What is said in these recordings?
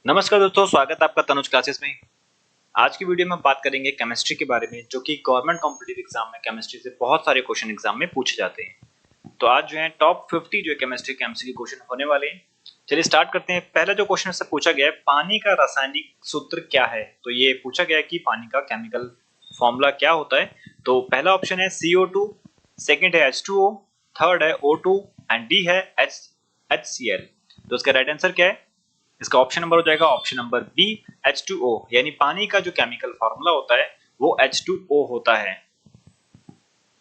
नमस्कार दोस्तों, स्वागत है आपका तनुज क्लासेस में। आज की वीडियो में बात करेंगे केमिस्ट्री के बारे में, जो कि गवर्नमेंट कॉम्पिटिटिव एग्जाम में केमिस्ट्री से बहुत सारे क्वेश्चन एग्जाम में पूछे जाते हैं। तो आज जो है टॉप 50 जो है केमिस्ट्री के एमसीक्यू क्वेश्चन होने वाले हैं। चलिए स्टार्ट करते हैं। पहला जो क्वेश्चन से पूछा गया है, पानी का रासायनिक सूत्र क्या है। तो ये पूछा गया है कि पानी का केमिकल फॉर्मूला क्या होता है। तो पहला ऑप्शन है CO2, सेकंड है H2O, थर्ड है O2 एंड डी है HCl। तो इसका राइट आंसर क्या है? इसका ऑप्शन नंबर हो जाएगा ऑप्शन नंबर बी, H2O। यानी पानी का जो केमिकल फार्मूला होता है वो H2O होता है।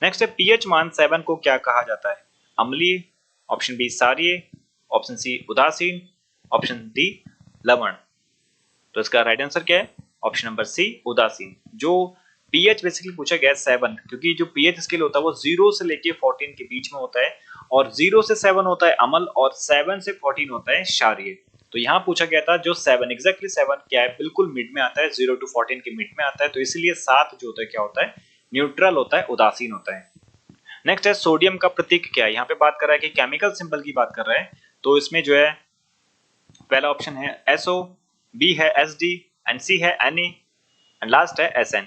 नेक्स्ट है, पीएच मान 7 को क्या कहा जाता है? अम्लीय, ऑप्शन बी क्षारीय, ऑप्शन सी उदासीन, ऑप्शन डी लवण। तो इसका राइट आंसर क्या है? ऑप्शन नंबर सी उदासीन। जो पीएच बेसिकली पूछा गया है 7, क्योंकि जो पीएच स्केल होता है वो 0 से लेके 14 के बीच में होता है, और 0 से 7 होता है अम्ल, और 7 से 14 होता है क्षारीय। तो यहाँ पूछा गया था जो 7 एग्जैक्टली 7 क्या है, बिल्कुल मिड में आता है, 0 to 14 के मिड में आता है। तो इसलिए 7 जो होता है क्या होता है, न्यूट्रल होता है, उदासीन होता है। नेक्स्ट है, सोडियम का प्रतीक क्या है। यहाँ पे बात कर रहा है कि केमिकल सिंबल की बात कर रहा है। तो इसमें जो है पहला ऑप्शन है SO, बी है SD एंड सी है Na एंड लास्ट है SN।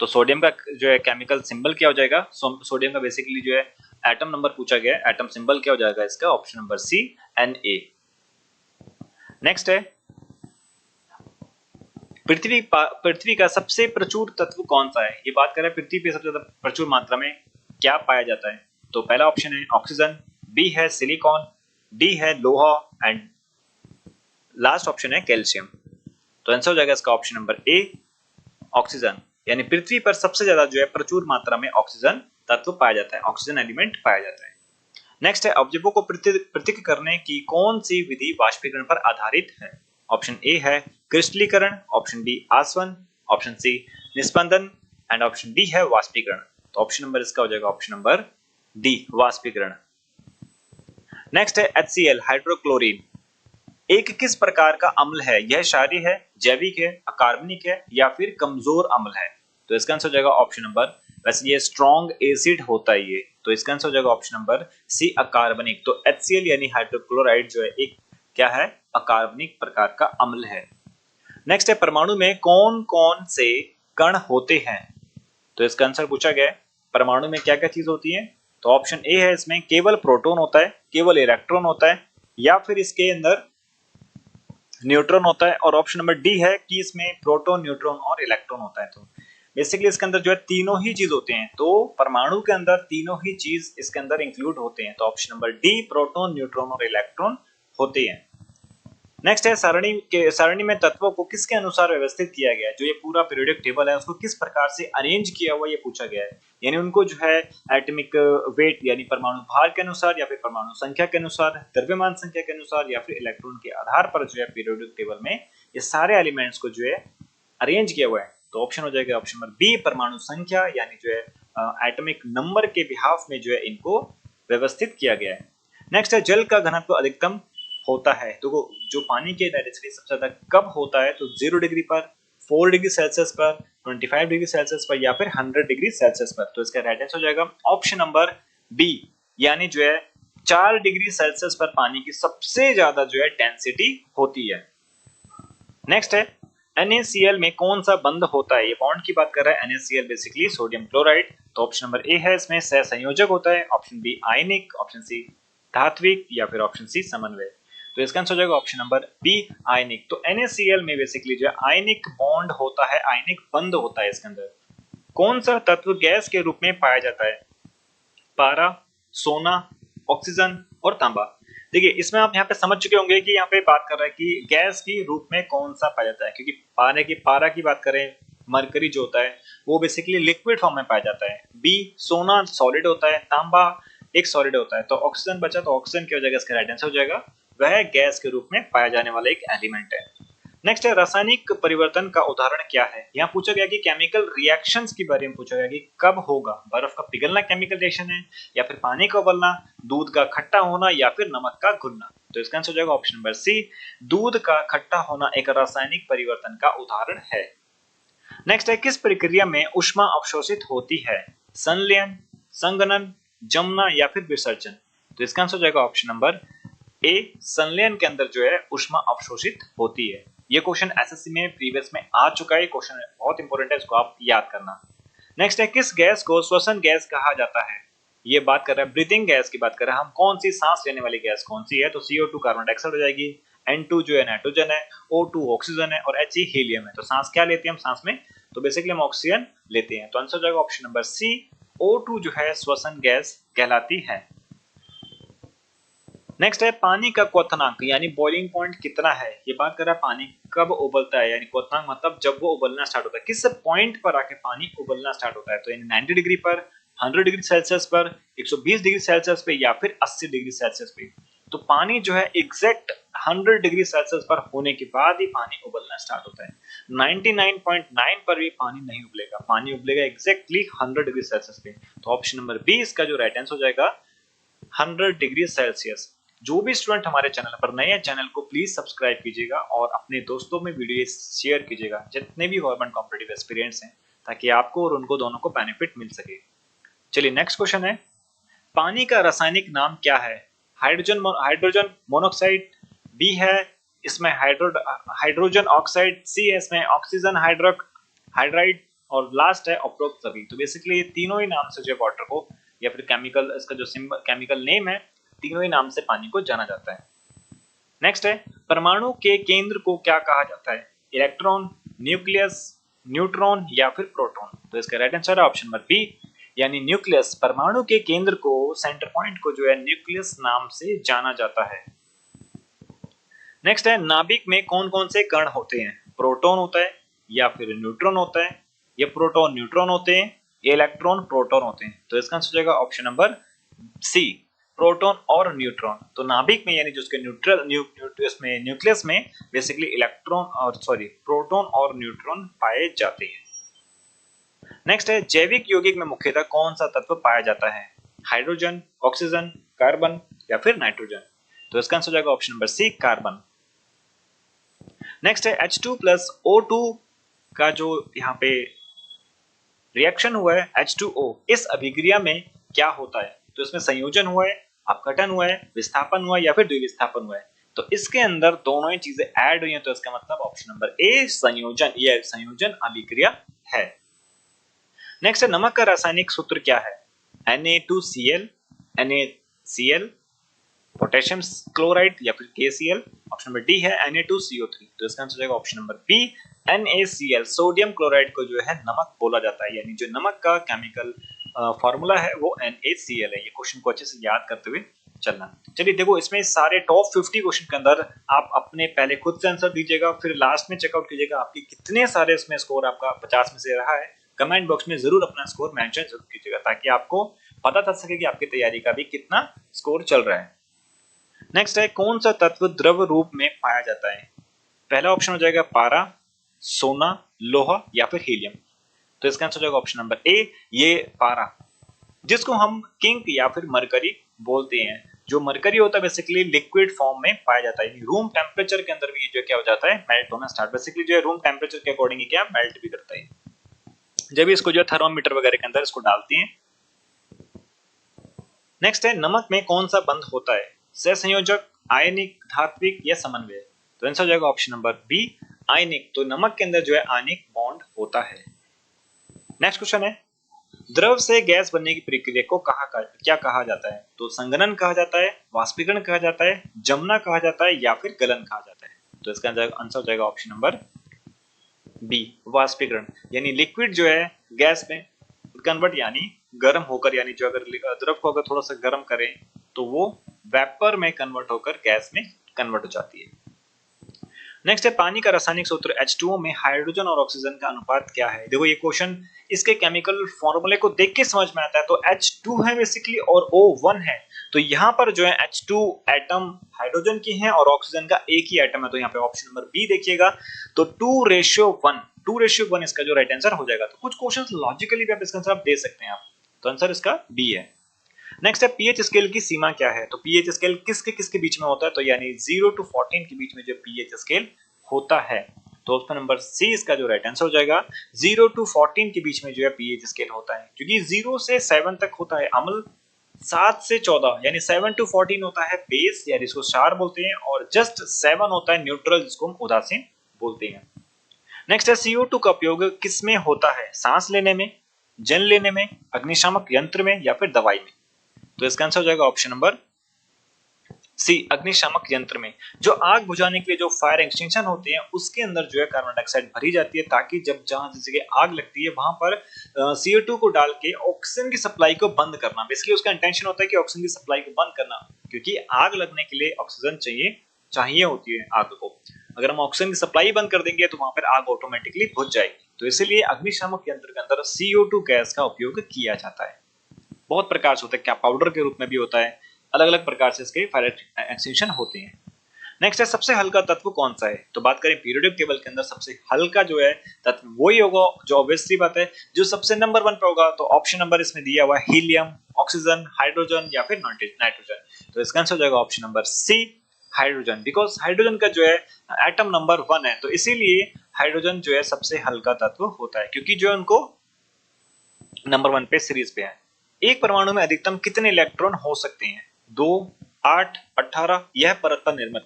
तो सोडियम का जो है केमिकल सिंबल क्या हो जाएगा? सोडियम का बेसिकली जो है एटम नंबर पूछा गया है, एटम सिंबल क्या हो जाएगा इसका? Option number C Na। Next है, पृथ्वी का सबसे प्रचुर तत्व कौन सा है। ये बात कर रहे हैं पृथ्वी पे सबसे ज्यादा प्रचुर मात्रा में क्या पाया जाता है। तो पहला ऑप्शन है ऑक्सीजन, बी है सिलिकॉन, डी है लोहा एंड लास्ट ऑप्शन है कैल्शियम। तो आंसर हो जाएगा इसका ऑप्शन नंबर ए, ऑक्सीजन। यानी पृथ्वी पर सबसे ज्यादा जो है प्रचुर मात्रा में ऑक्सीजन तत्व पाया जाता है, ऑक्सीजन एलिमेंट पाया जाता है। नेक्स्ट है, अवयवों को पृथक करने की कौन सी विधि वाष्पीकरण पर आधारित है। ऑप्शन ए है क्रिस्टलीकरण, ऑप्शन बी आसवन, ऑप्शन सी निस्पंदन एंड ऑप्शन डी है वाष्पीकरण। तो ऑप्शन नंबर इसका हो जाएगा ऑप्शन नंबर डी, वाष्पीकरण। नेक्स्ट है HCl, हाइड्रोक्लोरीन। एक किस प्रकार का अम्ल है? यह क्षारीय है, जैविक है, अकार्बनिक है या फिर कमजोर अम्ल है। तो इसका आंसर हो जाएगा ऑप्शन नंबर, वैसे ये स्ट्रॉन्ग एसिड होता है ये। तो इसका आंसर हो जाएगा ऑप्शन नंबर सी, अकार्बनिक। तो HCl यानी हाइड्रोक्लोराइड जो है एक क्या है, अकार्बनिक प्रकार का अम्ल है। नेक्स्ट है, परमाणु में कौन कौन से कण होते हैं। तो इसका आंसर पूछा गया है परमाणु में क्या क्या चीज होती है। तो ऑप्शन ए है इसमें केवल प्रोटॉन होता है, केवल इलेक्ट्रॉन होता है, या फिर इसके अंदर न्यूट्रॉन होता है, और ऑप्शन नंबर डी है कि इसमें प्रोटॉन, न्यूट्रॉन और इलेक्ट्रॉन होता है। तो बेसिकली इसके अंदर जो है तीनों ही चीज होते हैं। तो परमाणु के अंदर तीनों ही चीज इसके अंदर इंक्लूड होते हैं। तो option number D, proton, neutron और इलेक्ट्रॉन होते हैं। नेक्स्ट है, सारणी में तत्वों को किसके अनुसार व्यवस्थित किया गया है। जो ये पूरा पीरियोडिक टेबल है उसको किस प्रकार से अरेंज किया हुआ ये पूछा गया है। यानी उनको जो है एटॉमिक वेट यानी परमाणु भार के अनुसार, या फिर परमाणु संख्या के अनुसार, द्रव्यमान संख्या के अनुसार, या फिर इलेक्ट्रॉन के आधार पर जो है पीरियोडिक टेबल में ये सारे एलिमेंट्स को जो है अरेंज किया हुआ है। तो ऑप्शन हो जाएगा ऑप्शन नंबर बी, परमाणु संख्या यानी जो है एटॉमिक नंबर के बिहाफ में जो है इनको व्यवस्थित किया गया है। नेक्स्ट है, जल का घनत्व अधिकतम होता है। तो जो पानी के डायरेक्टली सबसे ज्यादा कब होता है, तो 0 डिग्री पर, 4 डिग्री सेल्सियस पर, 25 डिग्री सेल्सियस पर, या फिर 100 डिग्री सेल्सियस पर। तो इसका राइट आंसर हो जाएगा ऑप्शन नंबर बी, यानी जो है 4 डिग्री सेल्सियस पर पानी की सबसे ज्यादा जो है डेंसिटी होती है। नेक्स्ट है, NaCl में कौन सा बंध होता है। ये बॉन्ड की बात कर रहा है। NaCl basically sodium chloride. तो ऑप्शन नंबर ए है इसमें सहसंयोजक होता है, ऑप्शन बी आयनिक, ऑप्शन सी धात्विक, या फिर ऑप्शन सी समन्वय। तो इसका आंसर हो जाएगा ऑप्शन नंबर बी, आयनिक। तो NaCl में बेसिकली जो है आयनिक बॉन्ड होता है, आयनिक बंध होता है इसके अंदर। कौन सा तत्व गैस के रूप में पाया जाता है? पारा, सोना, ऑक्सीजन और तांबा। देखिए इसमें आप यहाँ पे समझ चुके होंगे कि यहाँ पे बात कर रहा है कि गैस के रूप में कौन सा पाया जाता है, क्योंकि पारा की बात करें, मरकरी जो होता है वो बेसिकली लिक्विड फॉर्म में पाया जाता है। बी, सोना सॉलिड होता है, तांबा एक सॉलिड होता है। तो ऑक्सीजन बचा, तो ऑक्सीजन की हो जाएगा इसका राइट आंसर हो जाएगा, वह गैस के रूप में पाया जाने वाला एक एलिमेंट है। नेक्स्ट है, रासायनिक परिवर्तन का उदाहरण क्या है। यहाँ पूछा गया कि केमिकल रिएक्शंस के बारे में पूछा गया कि कब होगा। बर्फ का पिघलना केमिकल रिएक्शन है, या फिर पानी का उबलना, दूध का खट्टा होना, या फिर नमक का घुलना। तो इसका आंसर हो जाएगा ऑप्शन नंबर सी, दूध का खट्टा होना एक रासायनिक परिवर्तन का उदाहरण है। नेक्स्ट है, किस प्रक्रिया में ऊष्मा अवशोषित होती है। संलयन, संघनन, जमना, या फिर विसर्जन। तो इसका आंसर हो जाएगा ऑप्शन नंबर ए संलयन के अंदर जो है ऊष्मा अवशोषित होती है। ये क्वेश्चन एसएससी में प्रीवियस में आ चुका है, क्वेश्चन बहुत इंपॉर्टेंट है, इसको आप याद करना। नेक्स्ट है किस गैस को श्वसन गैस कहा जाता है? ये बात कर रहा है ब्रीथिंग गैस की बात कर रहा है हम, कौन सी सांस लेने वाली गैस कौन सी है? तो CO2 कार्बन डाइऑक्साइड हो जाएगी, N2 जो है नाइट्रोजन है, O2 ऑक्सीजन है और He हीलियम है। तो सांस क्या लेते हैं हम सांस में? तो बेसिकली हम ऑक्सीजन लेते हैं। तो आंसर हो जाएगा ऑप्शन नंबर सी, O2 जो है श्वसन गैस कहलाती है। नेक्स्ट है पानी का क्वथनांक यानी बॉइलिंग पॉइंट कितना है? ये बात कर रहा है पानी कब उबलता है, यानी क्वथनांक मतलब जब वो उबलना स्टार्ट होता है, किस पॉइंट पर आके पानी उबलना स्टार्ट होता है? तो यानी 90 डिग्री पर, 100 डिग्री सेल्सियस पर, 120 डिग्री सेल्सियस पे या फिर 80 डिग्री सेल्सियस पे। तो पानी जो है एग्जैक्ट 100 डिग्री सेल्सियस पर होने के बाद ही पानी उबलना स्टार्ट होता है। 99.9 पर भी पानी नहीं उबलेगा, पानी उबलेगा एग्जैक्टली 100 डिग्री सेल्सियस पे। तो ऑप्शन नंबर बी इसका जो राइट आंसर हो जाएगा 100 डिग्री सेल्सियस। जो भी स्टूडेंट हमारे चैनल पर नए हैं, चैनल को प्लीज सब्सक्राइब कीजिएगा और अपने दोस्तों में वीडियो शेयर कीजिएगा जितने भी गवर्नमेंट कॉम्पिटिटिव एस्पिरेंट्स हैं, ताकि आपको और उनको दोनों को बेनिफिट मिल सके। चलिए नेक्स्ट क्वेश्चन है पानी का रासायनिक नाम क्या है? हाइड्रोजन मोनोऑक्साइड, बी है इसमें हाइड्रोजन ऑक्साइड, सी है इसमें ऑक्सीजन हाइड्राइड और लास्ट है उपरोक्त सभी। तो बेसिकली ये तीनों ही नाम से जो वाटर को या फिर केमिकल, इसका जो सिंबल केमिकल नेम है, तीनों ही नाम से पानी को जाना जाता है। नेक्स्ट है परमाणु के केंद्र को क्या कहा जाता है? इलेक्ट्रॉन, न्यूक्लियस, न्यूट्रॉन या फिर प्रोटॉन। तो इसका राइट आंसर है ऑप्शन नंबर बी यानी न्यूक्लियस। परमाणु के केंद्र को, सेंटर पॉइंट को जो है न्यूक्लियस नाम से जाना जाता है। नेक्स्ट है नाभिक में कौन कौन से कण होते हैं? प्रोटॉन होता है या फिर न्यूट्रॉन होता है, या प्रोटॉन न्यूट्रॉन होते हैं, या इलेक्ट्रॉन प्रोटॉन होते हैं। तो इसका आंसर हो जाएगा ऑप्शन नंबर सी, प्रोटॉन और न्यूट्रॉन। तो नाभिक में यानी जो उसके न्यूक्लियस में बेसिकली इलेक्ट्रॉन और प्रोटॉन और न्यूट्रॉन पाए जाते हैं। नेक्स्ट है जैविक यौगिक में मुख्यतः कौन सा तत्व पाया जाता है? हाइड्रोजन, ऑक्सीजन, कार्बन या फिर नाइट्रोजन। तो इसका आंसर हो जाएगा option number C, carbon. Next है H2+O2 का जो यहाँ पे रिएक्शन हुआ है H2O, इस अभिक्रिया में क्या होता है? तो इसमें संयोजन हुआ है, अपघटन हुआ है, विस्थापन हुआ है या फिर द्विविस्थापन हुआ है। तो इसके अंदर दोनों ही चीजें ऐड हुई हैं, तो इसका मतलब ऑप्शन नंबर ए संयोजन, यह संयोजन अभिक्रिया है। नेक्स्ट है नमक का रासायनिक सूत्र क्या है? Na2Cl, NaCl, पोटेशियम क्लोराइड या फिर KCl। ऑप्शन नंबर डी है Na2CO3। तो इसका आंसर हो जाएगा option number B, NaCl। Sodium chloride को जो है नमक बोला जाता है, यानी जो नमक का केमिकल फॉर्मूला है वो NaCl है। ये क्वेश्चन को अच्छे से याद करते हुए चलना। चलिए देखो इसमें सारे टॉप 50 क्वेश्चन के अंदर आप अपने पहले खुद से आंसर दीजिएगा, फिर लास्ट में चेकआउट कीजिएगा आपके कितने सारे इसमें स्कोर आपका 50 में से रहा है। कमेंट बॉक्स में जरूर अपना स्कोर मेंशन जरूर कीजिएगा, ताकि आपको पता चल सके कि आपकी तैयारी का भी कितना स्कोर चल रहा है। नेक्स्ट है कौन सा तत्व द्रव रूप में पाया जाता है? पहला ऑप्शन हो जाएगा पारा, सोना, लोहा या फिर हीलियम। तो इसका आंसर हो जाएगा ऑप्शन नंबर ए, ये पारा, जिसको हम किंक या फिर मरकरी बोलते हैं। जो मरकरी होता है बेसिकली लिक्विड फॉर्म में पाया जाता है, रूम टेम्परेचर के अंदर भी जो क्या हो जाता है, मेल्ट होना स्टार्ट। बेसिकली जो है रूम टेम्परेचर के अकॉर्डिंग क्या मेल्ट भी करता है। जब इसको जो थर्मामीटर वगैरह के अंदर इसको डालते हैं। नेक्स्ट है नमक में कौन सा बंध होता है? सहसंयोजक, आयनिक, धात्विक या समन्वय। तो आंसर हो जाएगा ऑप्शन नंबर बी, आयनिक। तो नमक के अंदर जो है आयनिक बॉन्ड होता है। नेक्स्ट क्वेश्चन है द्रव से गैस बनने की प्रक्रिया को क्या कहा जाता है? तो संघनन कहा जाता है, वाष्पीकरण कहा जाता है, जमना कहा जाता है या फिर गलन कहा जाता है। तो इसका आंसर हो जाएगा ऑप्शन नंबर बी, वाष्पीकरण। यानी लिक्विड जो है गैस में कन्वर्ट यानी गर्म होकर, यानी जो अगर द्रव को अगर थोड़ा सा गर्म करें तो वो वेपर में कन्वर्ट होकर गैस में कन्वर्ट हो जाती है। नेक्स्ट है पानी का रासायनिक सूत्र H2O में हाइड्रोजन और ऑक्सीजन का अनुपात क्या है? देखो ये क्वेश्चन इसके केमिकल फॉर्मूले को देख के समझ में आता है। तो H2 है बेसिकली और O1 है। तो यहाँ पर जो है H2 एटम हाइड्रोजन की है और ऑक्सीजन का एक ही एटम है। तो यहाँ पे ऑप्शन नंबर बी देखिएगा, तो 2:1 इसका जो राइट आंसर हो जाएगा। तो कुछ क्वेश्चन लॉजिकली भी आप इसका आंसर आप दे सकते हैं आप। तो आंसर इसका बी है। नेक्स्ट है पीएच स्केल की सीमा क्या है? तो पीएच स्केल किसके किसके बीच में होता है? तो यानी 0 to 14 के बीच में जो पीएच स्केल होता है। तो ऑप्शन नंबर सी इसका जो राइट आंसर हो जाएगा, 0 to 14 के बीच में जो है पीएच स्केल होता है, क्योंकि 0 से 7 तक होता है अम्ल, 7 से 14 यानी 7 to 14 होता है बेस या जिसको क्षार बोलते हैं, और जस्ट 7 होता है न्यूट्रल जिसको हम उदासीन बोलते हैं। नेक्स्ट है CO2 का उपयोग किस में होता है? सांस लेने में, जल लेने में, अग्निशामक यंत्र में या फिर दवाई में? तो इसका आंसर हो जाएगा ऑप्शन नंबर सी, अग्निशामक यंत्र में। जो आग बुझाने के लिए जो फायर एक्सटिंक्शन होते हैं उसके अंदर जो है कार्बन डाइऑक्साइड भरी जाती है, ताकि जब जहां जिस जगह आग लगती है वहां पर CO2 को डाल के ऑक्सीजन की सप्लाई को बंद करना। बेसिकली उसका इंटेंशन होता है कि ऑक्सीजन की सप्लाई को बंद करना, क्योंकि आग लगने के लिए ऑक्सीजन चाहिए होती है आग को। अगर हम ऑक्सीजन की सप्लाई बंद कर देंगे तो वहां पर आग ऑटोमेटिकली बुझ जाएगी। तो इसीलिए अग्निशामक यंत्र के अंदर CO2 गैस का उपयोग किया जाता है। बहुत प्रकार से होता है, क्या पाउडर के रूप में भी होता है, अलग अलग प्रकार से इसके फायर एक्सटिंक्शन होते हैं। नेक्स्ट है सबसे हल्का तत्व कौन सा है? तो बात करें पीरियोडिक टेबल के अंदर सबसे हल्का जो है तत्व वही होगा जो ऑब्वियसली बात है जो सबसे नंबर 1 पे होगा। तो ऑप्शन नंबर इसमें दिया हुआ है हीलियम, ऑक्सीजन, हाइड्रोजन या फिर नाइट्रोजन। तो इसका आंसर हो जाएगा option number C, hydrogen. Because hydrogen का जो है एटम नंबर 1 है, तो इसीलिए हाइड्रोजन जो है सबसे हल्का तत्व होता है, क्योंकि जो उनको नंबर 1 पे सीरीज पे है। एक परमाणु में अधिकतम कितने इलेक्ट्रॉन हो सकते हैं? 2, 8, 18? यह परत पर निर्भर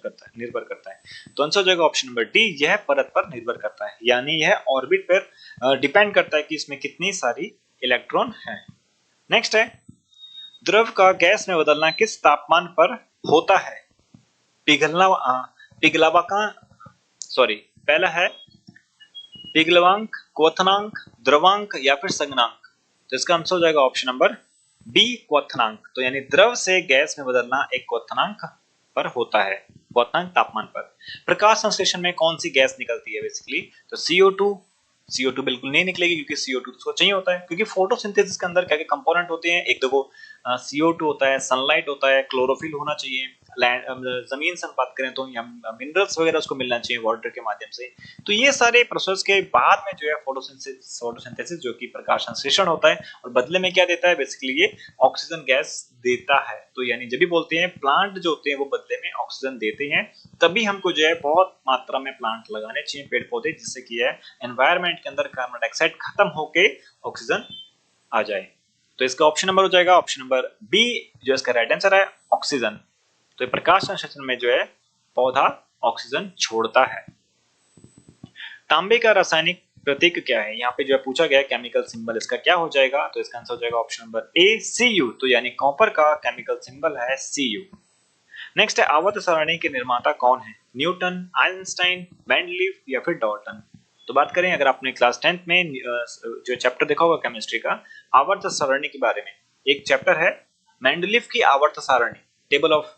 करता है। तो आंसर हो जाएगा ऑप्शन नंबर डी, यह परत पर निर्भर करता है, यानी यह ऑर्बिट पर डिपेंड करता है कि इसमें कितनी सारी इलेक्ट्रॉन है। नेक्स्ट है द्रव का गैस में बदलना किस तापमान पर होता है? पिघलना पिघलावा का सॉरी पहला है पिघलवांक, क्वथनांक, द्रवांक या फिर संघनांक। तो इसका आंसर हो जाएगा ऑप्शन नंबर बी, क्वथनांक। तो यानी द्रव से गैस में बदलना एक क्वथनांक पर होता है, क्वथनांक तापमान पर। प्रकाश संश्लेषण में कौन सी गैस निकलती है बेसिकली? तो CO2 बिल्कुल नहीं निकलेगी, क्योंकि CO2 उसको चाहिए होता है, क्योंकि फोटोसिंथेसिस के अंदर क्या क्या कंपोनेंट होते हैं? एक देखो CO2 होता है, सनलाइट होता है, क्लोरोफिल होना चाहिए, जमीन से हम बात करें तो मिनरल्स वगैरह उसको मिलना चाहिए वाटर के माध्यम से। तो ये सारे प्रोसेस के बाद में जो है फोटोसिंथेसिस जो कि प्रकाश संश्लेषण होता है, और बदले में क्या देता है? बेसिकली ये ऑक्सीजन गैस देता है। तो यानी जब भी बोलते हैं प्लांट जो होते हैं वो बदले में ऑक्सीजन देते हैं, तभी हमको जो है बहुत मात्रा में प्लांट लगाने चाहिए, पेड़ पौधे, जिससे कि है एनवायरनमेंट के अंदर कार्बन डाइऑक्साइड खत्म होके ऑक्सीजन आ जाए। तो इसका ऑप्शन नंबर हो जाएगा ऑप्शन नंबर बी, जो इसका राइट आंसर है ऑक्सीजन। तो प्रकाश संश्लेषण में जो है पौधा ऑक्सीजन छोड़ता है। तांबे का रासायनिक प्रतीक क्या है? यहाँ पे जो है पूछा गया है केमिकल सिंबल, इसका क्या हो जाएगा? तो इसका आंसर हो जाएगा ऑप्शन नंबर ए, Cu। तो यानी कॉपर का केमिकल सिंबल है Cu। नेक्स्ट है आवर्त सारणी के निर्माता कौन है? न्यूटन, आइंस्टाइन, मेंडलीफ या फिर डॉल्टन? तो बात करें, अगर आपने क्लास 10th में जो चैप्टर देखा होगा केमिस्ट्री का आवर्त सारणी के बारे में, एक चैप्टर है मेंडलीफ की आवर्त सारणी, टेबल ऑफ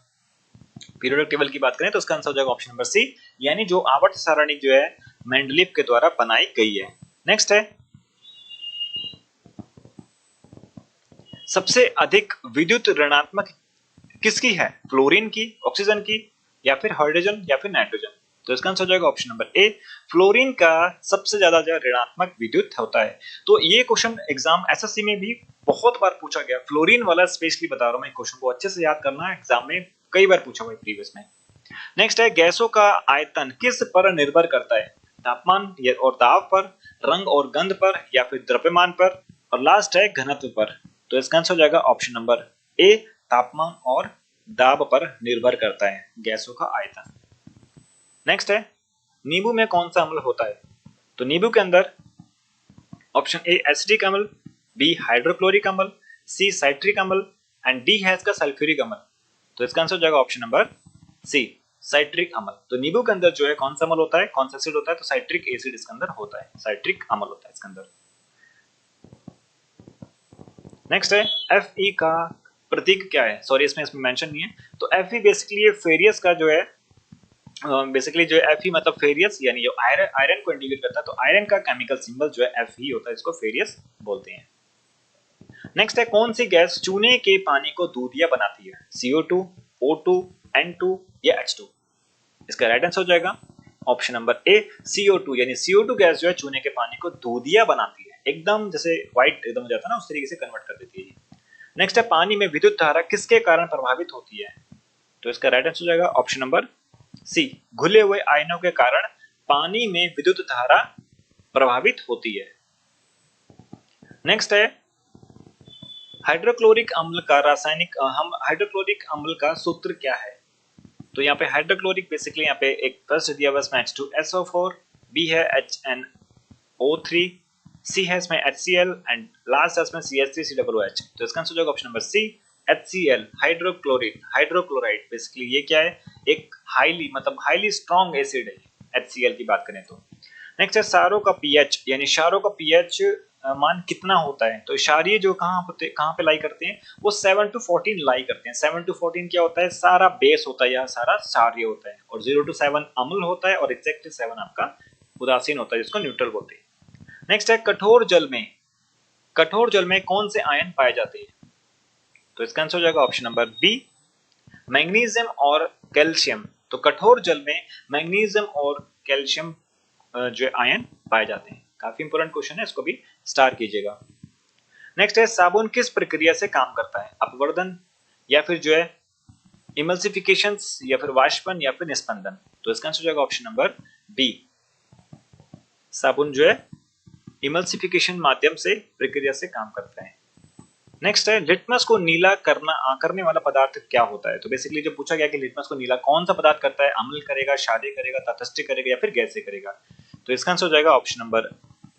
पीरियोडिक टेबल की बात करें तो इसका आंसर हो जाएगा ऑप्शन नंबर सी, यानी जो आवर्त सारणी जो है मेंडलीफ के द्वारा बनाई गई है। नेक्स्ट है सबसे अधिक विद्युत ऋणात्मक किसकी है? फ्लोरीन की, ऑक्सीजन की या फिर हाइड्रोजन या फिर नाइट्रोजन? तो इसका आंसर हो जाएगा ऑप्शन नंबर ए, फ्लोरीन का सबसे ज्यादा जो ऋणात्मक विद्युत होता है। तो ये क्वेश्चन एग्जाम एसएससी में भी बहुत बार पूछा गया, फ्लोरीन वाला स्पेशली बता रहा हूं मैं, क्वेश्चन को अच्छे से याद करना, एग्जाम में कई बार पूछा हुआ है प्रीवियस में। नेक्स्ट है गैसों का आयतन किस पर निर्भर करता है? तापमान और दाब पर, रंग और गंध पर या फिर द्रव्यमान पर, और लास्ट है घनत्व पर। तो इसका आंसर हो जाएगा ऑप्शन नंबर ए, तापमान और दाब पर निर्भर करता है गैसों का आयतन। नेक्स्ट है नींबू में कौन सा अम्ल होता है? तो नींबू के अंदर ऑप्शन ए एसिडिक अम्ल, बी हाइड्रोक्लोरिक अम्ल, सी साइट्रिक अम्ल एंड डी है इसका सल्फ्यूरिक अम्ल। तो इसका आंसर हो जाएगा ऑप्शन नंबर सी, साइट्रिक अम्ल। तो नींबू के अंदर जो है कौन सा अम्ल होता है, कौन सा एसिड होता है? तो साइट्रिक एसिड इसके अंदर होता है, साइट्रिक अम्ल होता है इसके अंदर। नेक्स्ट है Fe का प्रतीक क्या है? सॉरी इसमें मेंशन नहीं है। तो Fe बेसिकली फेरियस का जो है बेसिकली जो Fe मतलब फेरियस, यानी जो आयरन को इंडिकेट करता है। तो आयरन का केमिकल सिंबल जो है Fe होता है, इसको फेरियस बोलते हैं। नेक्स्ट है कौन सी गैस चूने के पानी को दूधिया बनाती है? CO2, O2, N2 या H2? इसका राइट आंसर हो जाएगा ऑप्शन नंबर ए, CO2। यानी CO2 गैस जो है चूने के पानी को दूधिया बनाती है, एकदम जैसे व्हाइट एकदम हो जाता है ना, उस तरीके से कन्वर्ट कर देती है। नेक्स्ट है पानी में विद्युत धारा किसके कारण प्रभावित होती है? तो इसका राइट आंसर हो जाएगा ऑप्शन नंबर सी, घुले हुए आयनों के कारण पानी में विद्युत धारा प्रभावित होती है। नेक्स्ट है हाइड्रोक्लोरिक अम्ल का रासायनिक हम हाइड्रोक्लोरिक अम्ल का सूत्र क्या है? तो यहाँ पे हाइड्रोक्लोरिक बेसिकली यहाँ पे एक फर्स्ट दिया हुआ है H2SO4, बी है HNO3, सी है इसमें HCl एंड लास्ट है इसमें CH3COOH। तो इसका आंसर हो जाएगा option number C HCl, hydrochloride. Basically ये क्या है? एक हाईली स्ट्रॉन्ग एसिड है HCl की बात करें तो। नेक्स्ट है क्षारों का पीएच, यानी क्षारों का पीएच मान कितना होता है? तो क्षारीय जो कहाँ पे लाई करते हैं, वो 7 to 14 लाई करते हैं। 7 to 14 क्या होता है? सारा बेस होता है या सारा क्षारीय होता है, और 0 to 7 अम्ल होता है, और एग्जैक्टली 7 आपका उदासीन होता है जिसको न्यूट्रल बोलते हैं। नेक्स्ट है कठोर जल में कौन से आयन पाए जाते हैं? तो इसका आंसर हो जाएगा ऑप्शन नंबर बी मैग्नीशियम और कैल्शियम। तो कठोर जल में मैग्नीशियम और कैल्शियम जो आयन पाए जाते हैं। काफी इंपोर्टेंट क्वेश्चन है, इसको भी स्टार कीजिएगा। नेक्स्ट है साबुन किस प्रक्रिया से काम करता है? अपवर्तन, या फिर जो है इमल्सिफिकेशन, या फिर वाष्पन, या फिर निस्पंदन। तो इसका आंसर हो जाएगा ऑप्शन नंबर बी साबुन जो है इमल्सिफिकेशन माध्यम से प्रक्रिया से काम करता है। नेक्स्ट है लिटमस को नीला करने वाला पदार्थ क्या होता है? तो बेसिकली जो पूछा गया कि लिटमस को नीला कौन सा पदार्थ करता है? अम्ल करेगा, क्षारीय करेगा, तटस्थ करेगा, या फिर गैसीय करेगा। तो इसका आंसर हो जाएगा ऑप्शन नंबर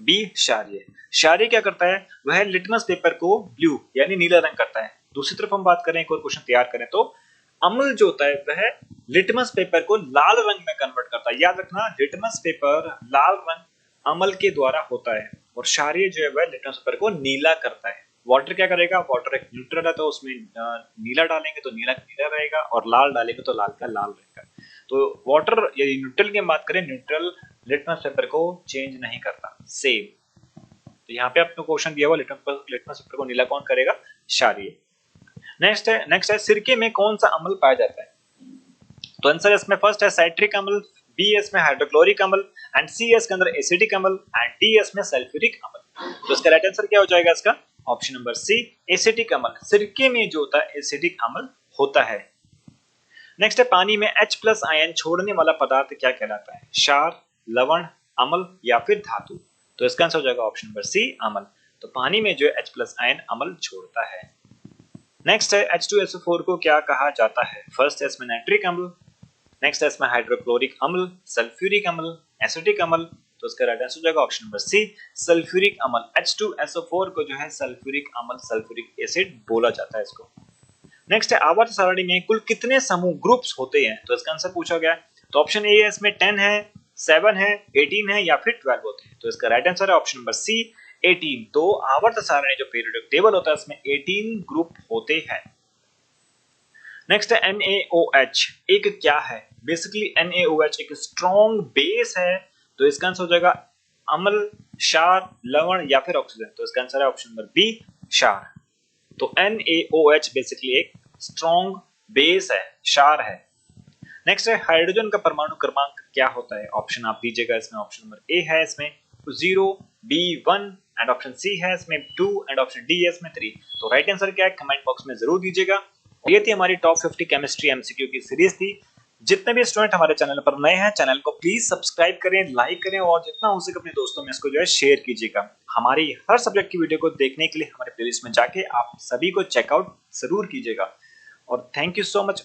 बी क्षारीय। क्षारीय क्या करता है? वह लिटमस पेपर को ब्लू यानी नीला रंग करता है। दूसरी तरफ हम बात करें, एक और क्वेश्चन तैयार करें, तो अम्ल जो होता है वह लिटमस पेपर को लाल रंग में कन्वर्ट करता है। याद रखना, लिटमस पेपर लाल रंग अम्ल के द्वारा होता है, और क्षारीय जो है वह लिटमस पेपर को नीला करता है। वाटर क्या करेगा? वाटर एक न्यूट्रल है, तो उसमें नीला डालेंगे तो नीला नीला रहेगा, और लाल डालेंगे तो लाल का लाल रहेगा। तो वाटर यदि न्यूट्रल की बात करें, न्यूट्रल लिटमस पेपर को चेंज नहीं करता, सेम। तो यहाँ पे आपको क्वेश्चन दिया हुआ लिटमस पेपर को नीला कौन करेगा? क्षारीय। नेक्स्ट है सिरके में कौन सा अम्ल पाया जाता है? तो आंसर इसमें फर्स्ट है साइट्रिक अम्ल, बी में हाइड्रोक्लोरिक अम्ल, एंड सी के अंदर एसिडिक अम्ल, एंड डी में सल्फ्यूरिक अम्ल। तो इसका राइट आंसर क्या हो जाएगा? इसका ऑप्शन नंबर सी एसिडिक अम्ल। सिरके में जो होता है एसिडिक अम्ल होता है। नेक्स्ट है पानी में H+ आयन छोड़ने वाला पदार्थ क्या कहलाता है? क्षार, लवण, अम्ल, या फिर धातु। तो इसका आंसर हो जाएगा ऑप्शन नंबर सी अम्ल। तो पानी में जो H+ आयन अम्ल छोड़ता है। नेक्स्ट है H2SO4 को क्या कहा जाता है? फर्स्ट है इसमें नाइट्रिक अम्ल, नेक्स्ट है इसमें हाइड्रोक्लोरिक अम्ल, सल्फ्यूरिक अम्ल, एसिडिक अम्ल। तो इसका राइट आंसर हो जाएगा ऑप्शन नंबर सी सल्फ्यूरिक अम्ल। H2SO4 को जो है सल्फ्यूरिक अम्ल, सल्फ्यूरिक एसिड बोला जाता है इसको। नेक्स्ट है आवर्त सारणी में कुल कितने समूह ग्रुप्स होते हैं? तो इसका आंसर पूछा गया, तो ऑप्शन ए है इसमें 10 है, 7 है, 18 है, या फिर 12 होते हैं। तो इसका राइट आंसर है ऑप्शन नंबर सी 18। तो आवर्त सारणी जो पीरियोडिक टेबल होता है उसमें 18 ग्रुप होते हैं। नेक्स्ट है NaOH एक क्या है? बेसिकली NaOH एक स्ट्रॉन्ग बेस है। तो इसका आंसर हो जाएगा अम्ल, क्षार, लवण, या फिर ऑक्सीजन। तो इसका आंसर है ऑप्शन नंबर बी क्षार। तो NaOH बेसिकली एक स्ट्रॉन्ग बेस है, क्षार है। नेक्स्ट है हाइड्रोजन का परमाणु क्रमांक क्या होता है? ऑप्शन आप दीजिएगा, इसमें ऑप्शन नंबर ए है इसमें 0, B 1, एंड ऑप्शन सी है इसमें 2, एंड ऑप्शन डी है इसमें 3। तो राइट आंसर क्या है कमेंट बॉक्स में जरूर दीजिएगा। ये थी हमारी टॉप 50 केमिस्ट्री MCQ की सीरीज थी। जितने भी स्टूडेंट हमारे चैनल पर नए हैं, चैनल को प्लीज सब्सक्राइब करें, लाइक करें, और जितना हो सके अपने दोस्तों में इसको जो है शेयर कीजिएगा। हमारी हर सब्जेक्ट की वीडियो को देखने के लिए हमारे प्लेलिस्ट में जाके आप सभी को चेकआउट जरूर कीजिएगा। और थैंक यू सो मच